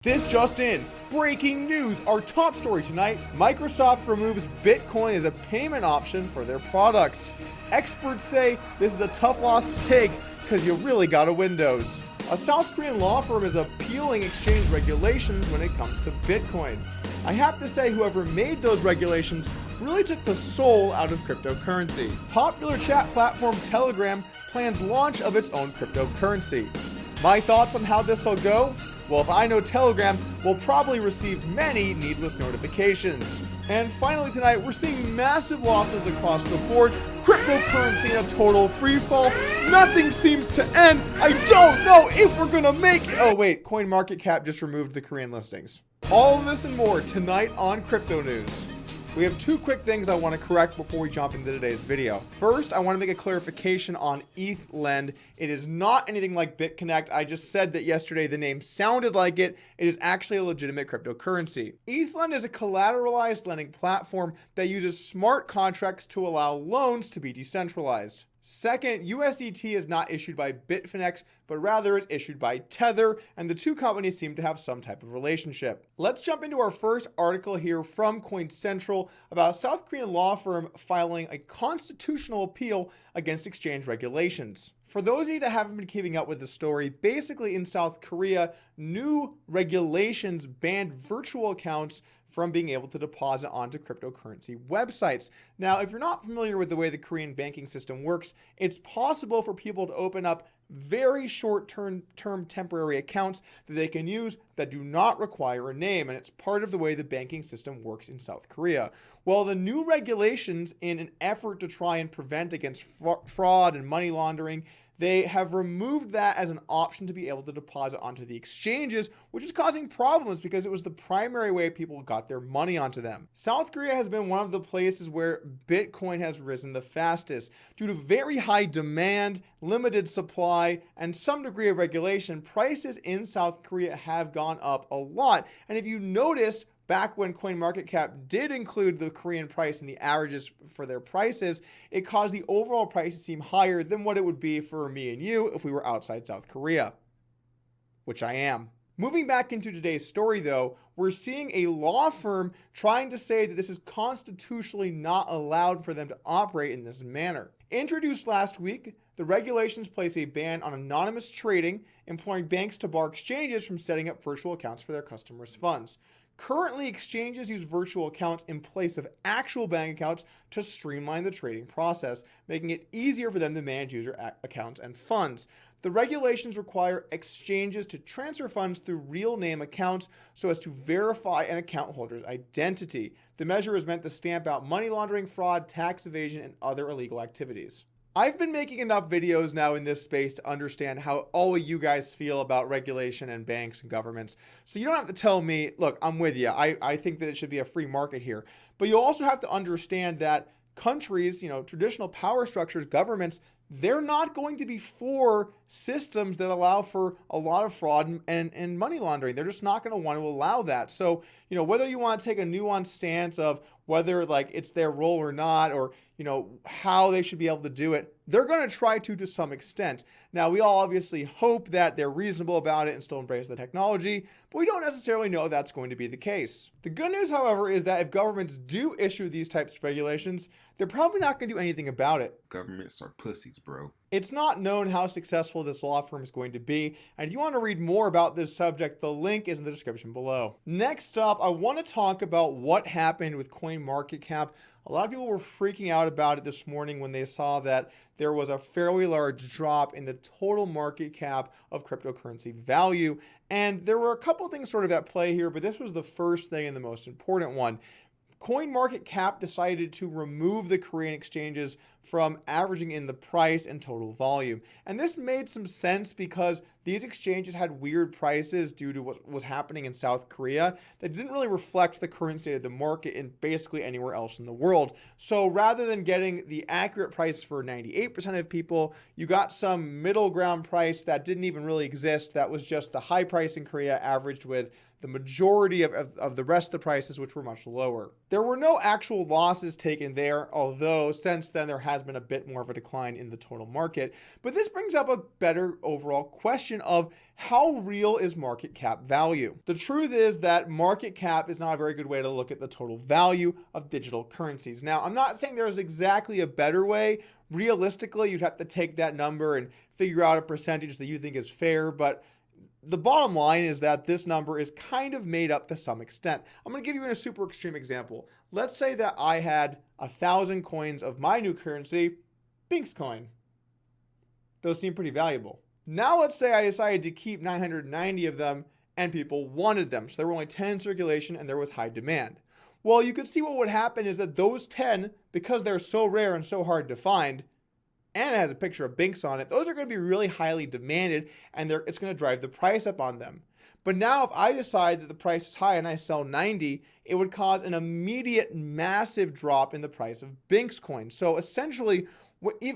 This just in, breaking news, our top story tonight, Microsoft removes Bitcoin as a payment option for their products. Experts say this is a tough loss to take because you really got a Windows. A South Korean law firm is appealing exchange regulations when it comes to Bitcoin. I have to say whoever made those regulations really took the soul out of cryptocurrency. Popular chat platform Telegram plans launch of its own cryptocurrency. My thoughts on how this will go? Well, if I know Telegram will probably receive many needless notifications. And finally tonight, we're seeing massive losses across the board. Cryptocurrency in a total freefall. Nothing seems to end. I don't know if we're gonna make it. Oh wait, CoinMarketCap just removed the Korean listings. All of this and more tonight on Crypto News. We have two quick things I want to correct before we jump into today's video. First, I want to make a clarification on ETHLend. It is not anything like BitConnect. I just said that yesterday the name sounded like it. It is actually a legitimate cryptocurrency. ETHLend is a collateralized lending platform that uses smart contracts to allow loans to be decentralized. Second, USDT is not issued by Bitfinex, but rather is issued by Tether, and the two companies seem to have some type of relationship. Let's jump into our first article here from CoinCentral about a South Korean law firm filing a constitutional appeal against exchange regulations. For those of you that haven't been keeping up with the story, basically in South Korea, new regulations banned virtual accounts from being able to deposit onto cryptocurrency websites. Now, if you're not familiar with the way the Korean banking system works, it's possible for people to open up very short-term temporary accounts that they can use that do not require a name, and it's part of the way the banking system works in South Korea. Well, the new regulations, in an effort to try and prevent against fraud and money laundering, they have removed that as an option to be able to deposit onto the exchanges, which is causing problems because it was the primary way people got their money onto them. South Korea has been one of the places where Bitcoin has risen the fastest. Due to very high demand, limited supply, and some degree of regulation, prices in South Korea have gone up a lot. And if you noticed, back when CoinMarketCap did include the Korean price in the averages for their prices, it caused the overall price to seem higher than what it would be for me and you if we were outside South Korea, which I am. Moving back into today's story though, we're seeing a law firm trying to say that this is constitutionally not allowed for them to operate in this manner. Introduced last week, the regulations place a ban on anonymous trading, imploring banks to bar exchanges from setting up virtual accounts for their customers' funds. Currently, exchanges use virtual accounts in place of actual bank accounts to streamline the trading process, making it easier for them to manage user accounts and funds. The regulations require exchanges to transfer funds through real name accounts so as to verify an account holder's identity. The measure is meant to stamp out money laundering, fraud, tax evasion, and other illegal activities. I've been making enough videos now in this space to understand how all of you guys feel about regulation and banks and governments. So you don't have to tell me, look, I'm with you. I think that it should be a free market here. But you also have to understand that countries, traditional power structures, governments, they're not going to be for systems that allow for a lot of fraud and money laundering. They're just not going to want to allow that. So, whether you want to take a nuanced stance of whether it's their role or not, or, how they should be able to do it, they're going to try to some extent. Now, we all obviously hope that they're reasonable about it and still embrace the technology, but we don't necessarily know that's going to be the case. The good news, however, is that if governments do issue these types of regulations, they're probably not going to do anything about it. Governments are pussies, bro. It's not known how successful this law firm is going to be, and if you want to read more about this subject, the link is in the description below. Next up, I want to talk about what happened with CoinMarketCap. A lot of people were freaking out about it this morning when they saw that there was a fairly large drop in the total market cap of cryptocurrency value. And there were a couple things sort of at play here, but this was the first thing and the most important one. CoinMarketCap decided to remove the Korean exchanges from averaging in the price and total volume. And this made some sense because these exchanges had weird prices due to what was happening in South Korea that didn't really reflect the current state of the market in basically anywhere else in the world. So rather than getting the accurate price for 98% of people, you got some middle ground price that didn't even really exist. That was just the high price in Korea averaged with the majority of the rest of the prices, which were much lower. There were no actual losses taken there, although since then there has has been a bit more of a decline in the total market. But this brings up a better overall question of how real is market cap value? The truth is that market cap is not a very good way to look at the total value of digital currencies. Now, I'm not saying there's exactly a better way. Realistically, you'd have to take that number and figure out a percentage that you think is fair, but the bottom line is that this number is kind of made up to some extent. I'm going to give you a super extreme example. Let's say that I had 1,000 coins of my new currency, Binx coin. Those seem pretty valuable. Now let's say I decided to keep 990 of them and people wanted them. So there were only 10 in circulation and there was high demand. Well, you could see what would happen is that those 10, because they're so rare and so hard to find, and it has a picture of Binx on it, those are going to be really highly demanded and it's going to drive the price up on them. But now if I decide that the price is high and I sell 90, it would cause an immediate massive drop in the price of Binx coin. So essentially,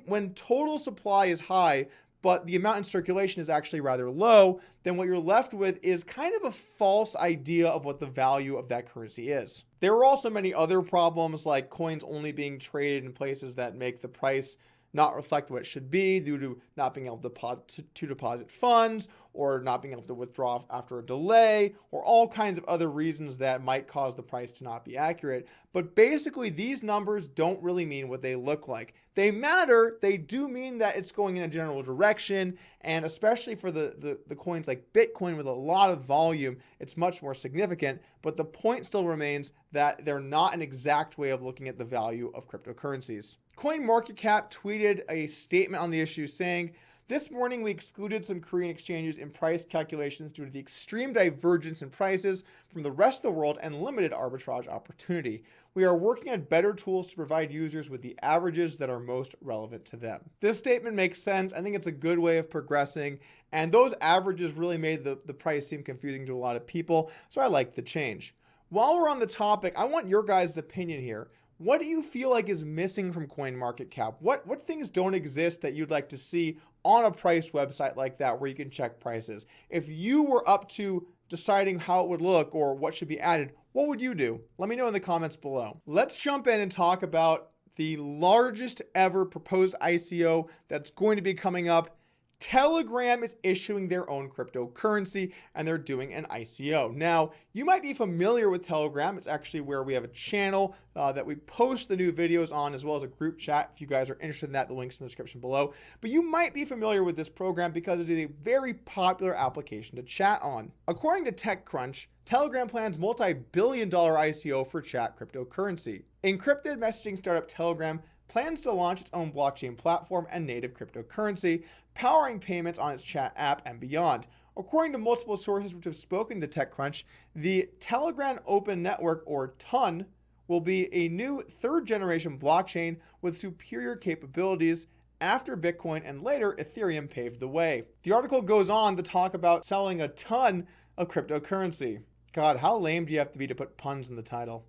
when total supply is high, but the amount in circulation is actually rather low, then what you're left with is kind of a false idea of what the value of that currency is. There are also many other problems, like coins only being traded in places that make the price not reflect what it should be due to not being able to deposit funds or not being able to withdraw after a delay or all kinds of other reasons that might cause the price to not be accurate. But basically, these numbers don't really mean what they look like. They matter. They do mean that it's going in a general direction, and especially for the coins like Bitcoin with a lot of volume, it's much more significant. But the point still remains that they're not an exact way of looking at the value of cryptocurrencies. CoinMarketCap tweeted a statement on the issue saying, "This morning we excluded some Korean exchanges in price calculations due to the extreme divergence in prices from the rest of the world and limited arbitrage opportunity. We are working on better tools to provide users with the averages that are most relevant to them." This statement makes sense. I think it's a good way of progressing, and those averages really made the price seem confusing to a lot of people, so I like the change. While we're on the topic, I want your guys' opinion here. What do you feel like is missing from CoinMarketCap? What things don't exist that you'd like to see on a price website like that where you can check prices? If you were up to deciding how it would look or what should be added, what would you do? Let me know in the comments below. Let's jump in and talk about the largest ever proposed ICO that's going to be coming up. Telegram is issuing their own cryptocurrency and they're doing an ICO. Now, you might be familiar with Telegram. It's actually where we have a channel that we post the new videos on, as well as a group chat. If you guys are interested in that, the link's in the description below. But you might be familiar with this program because it is a very popular application to chat on. According to TechCrunch, Telegram plans multi-billion-dollar ICO for chat cryptocurrency. Encrypted messaging startup Telegram plans to launch its own blockchain platform and native cryptocurrency, powering payments on its chat app and beyond. According to multiple sources which have spoken to TechCrunch, the Telegram Open Network, or TON, will be a new third-generation blockchain with superior capabilities after Bitcoin and later Ethereum paved the way. The article goes on to talk about selling a ton of cryptocurrency. God, how lame do you have to be to put puns in the title?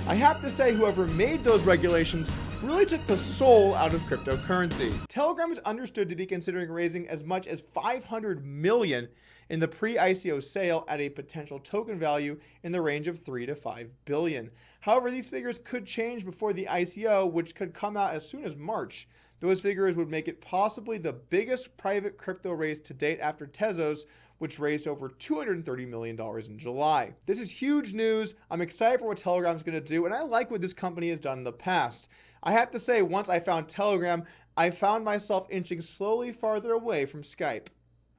I have to say, whoever made those regulations really took the soul out of cryptocurrency. Telegram is understood to be considering raising as much as $500 million in the pre-ICO sale at a potential token value in the range of $3 to $5 billion. However, these figures could change before the ICO, which could come out as soon as March. Those figures would make it possibly the biggest private crypto raise to date after Tezos, which raised over $230 million in July. This is huge news. I'm excited for what Telegram's going to do, and I like what this company has done in the past. I have to say, once I found Telegram, I found myself inching slowly farther away from Skype.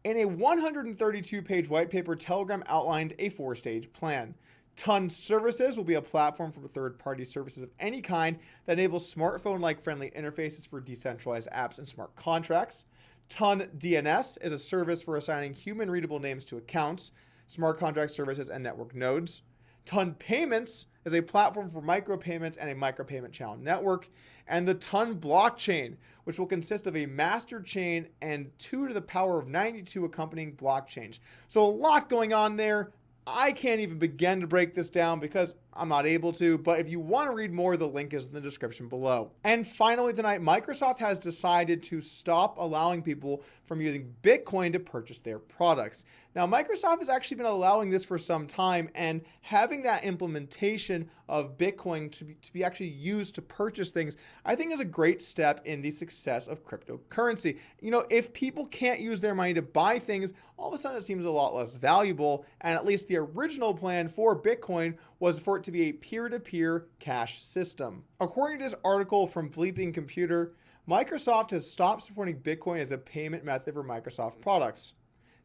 In a 132-page white paper, Telegram outlined a 4-stage plan. TON Services will be a platform for third-party services of any kind that enables smartphone-like friendly interfaces for decentralized apps and smart contracts. TON DNS is a service for assigning human-readable names to accounts, smart contract services, and network nodes. TON Payments is a platform for micropayments and a micropayment channel network. And the TON Blockchain, which will consist of a master chain and 2 to the power of 92 accompanying blockchains. So a lot going on there. I can't even begin to break this down because I'm not able to, but if you want to read more, the link is in the description below. And finally tonight, Microsoft has decided to stop allowing people from using Bitcoin to purchase their products. Now, Microsoft has actually been allowing this for some time, and having that implementation of Bitcoin to be actually used to purchase things, I think is a great step in the success of cryptocurrency. You know, if people can't use their money to buy things, all of a sudden it seems a lot less valuable, and at least the original plan for Bitcoin was for it to be a peer-to-peer cash system. According to this article from Bleeping Computer, Microsoft has stopped supporting Bitcoin as a payment method for Microsoft products.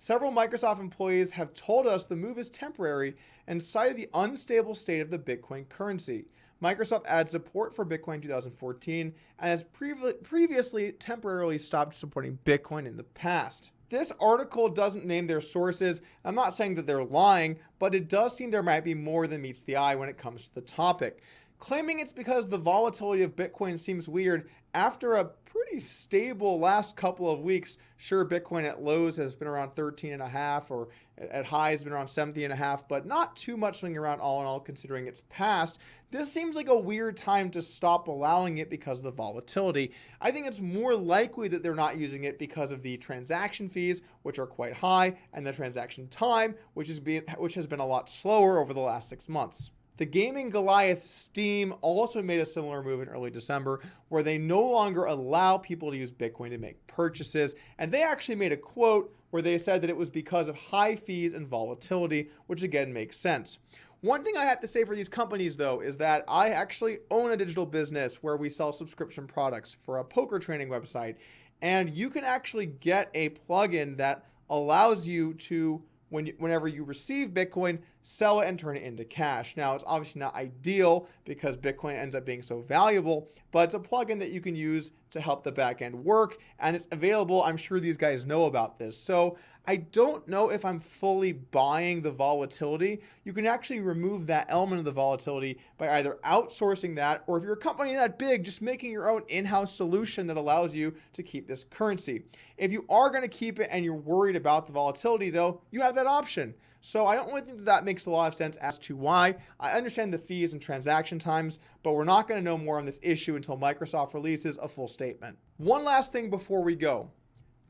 Several Microsoft employees have told us the move is temporary and cited the unstable state of the Bitcoin currency. Microsoft added support for Bitcoin in 2014 and has previously temporarily stopped supporting Bitcoin in the past. This article doesn't name their sources. I'm not saying that they're lying, but it does seem there might be more than meets the eye when it comes to the topic. Claiming it's because the volatility of Bitcoin seems weird after a pretty stable last couple of weeks. Sure, Bitcoin at lows has been around 13.5, or at highs has been around 17.5, but not too much swinging around all in all considering it's past. This seems like a weird time to stop allowing it because of the volatility. I think it's more likely that they're not using it because of the transaction fees, which are quite high, and the transaction time, which has been a lot slower over the last 6 months. The gaming Goliath Steam also made a similar move in early December, where they no longer allow people to use Bitcoin to make purchases, and they actually made a quote where they said that it was because of high fees and volatility, which again makes sense. One thing I have to say for these companies, though, is that I actually own a digital business where we sell subscription products for a poker training website, and you can actually get a plugin that allows you to, whenever you receive Bitcoin, sell it and turn it into cash. Now, it's obviously not ideal because Bitcoin ends up being so valuable, but it's a plugin that you can use to help the back end work, and it's available. I'm sure these guys know about this. So I don't know if I'm fully buying the volatility. You can actually remove that element of the volatility by either outsourcing that, or if you're a company that big, just making your own in-house solution that allows you to keep this currency. If you are going to keep it and you're worried about the volatility, though, you have that option. So I don't really think that makes a lot of sense as to why. I understand the fees and transaction times, but we're not going to know more on this issue until Microsoft releases a full statement. One last thing before we go.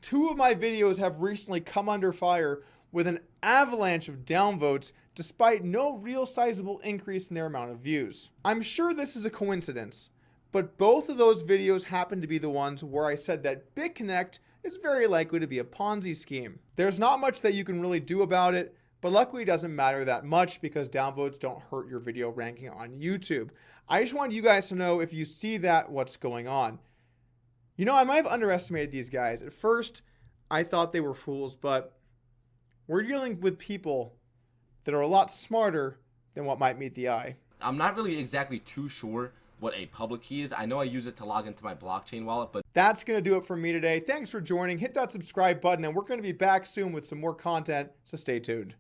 2 of my videos have recently come under fire with an avalanche of downvotes despite no real sizable increase in their amount of views. I'm sure this is a coincidence, but both of those videos happen to be the ones where I said that BitConnect is very likely to be a Ponzi scheme. There's not much that you can really do about it, but luckily it doesn't matter that much because downvotes don't hurt your video ranking on YouTube. I just wanted you guys to know, if you see that, what's going on. You know, I might have underestimated these guys. At first, I thought they were fools, but we're dealing with people that are a lot smarter than what might meet the eye. I'm not really exactly too sure what a public key is. I know I use it to log into my blockchain wallet, but that's going to do it for me today. Thanks for joining. Hit that subscribe button, and we're going to be back soon with some more content, so stay tuned.